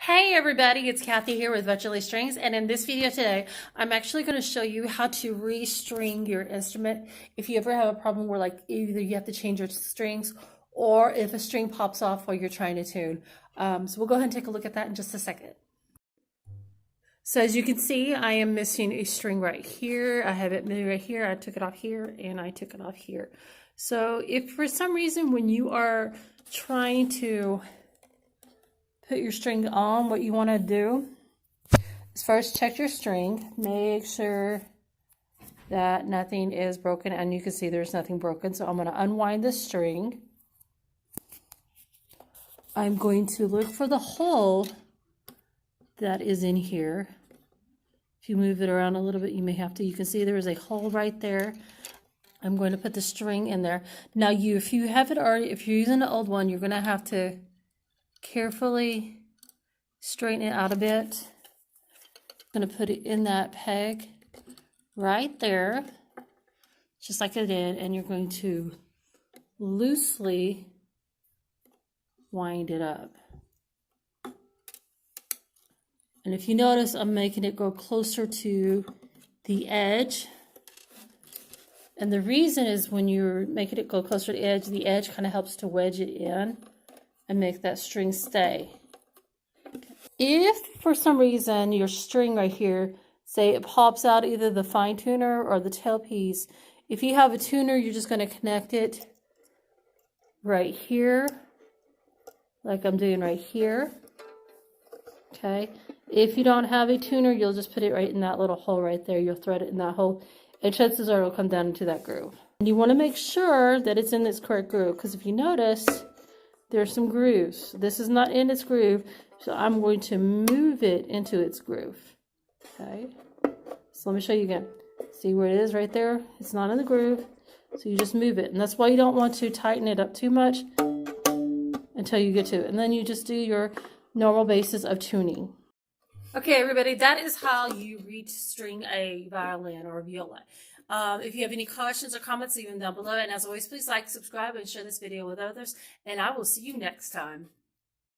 Hey everybody, it's Kathy here with Virtually Strings, and in this video today, I'm actually going to show you how to restring your instrument. If you ever have a problem where like either you have to change your strings or if a string pops off while you're trying to tune. So we'll go ahead and take a look at that in just a second. So as you can see, I am missing a string right here. I have it right here. I took it off here and I took it off here. So if for some reason when you are trying to put your string on, what you want to do is first check your string, make sure that nothing is broken, and you can see there's nothing broken. So I'm going to unwind the string. I'm going to look for the hole that is in here. If you move it around a little bit, you may have to. You can see there is a hole right there. I'm going to put the string in there. Now if you have it already, if you're using the old one, you're going to have to carefully straighten it out a bit. I'm going to put it in that peg right there, just like I did, and you're going to loosely wind it up. And if you notice, I'm making it go closer to the edge. And the reason is when you're making it go closer to the edge kind of helps to wedge it in and make that string stay. If for some reason your string right here, say it pops out either the fine tuner or the tailpiece, if you have a tuner, you're just going to connect it right here, like I'm doing right here. Okay. If you don't have a tuner, you'll just put it right in that little hole right there. You'll thread it in that hole, and chances are it'll come down into that groove. And you want to make sure that it's in this correct groove, because if you notice, there's some grooves. This is not in its groove, so I'm going to move it into its groove. Okay, so let me show you again. See where it is right there? It's not in the groove, so you just move it. And that's why you don't want to tighten it up too much until you get to it. And then you just do your normal basis of tuning. Okay, everybody, that is how you restring a violin or a viola. If you have any questions or comments, leave them down below. And as always, please like, subscribe, and share this video with others. And I will see you next time.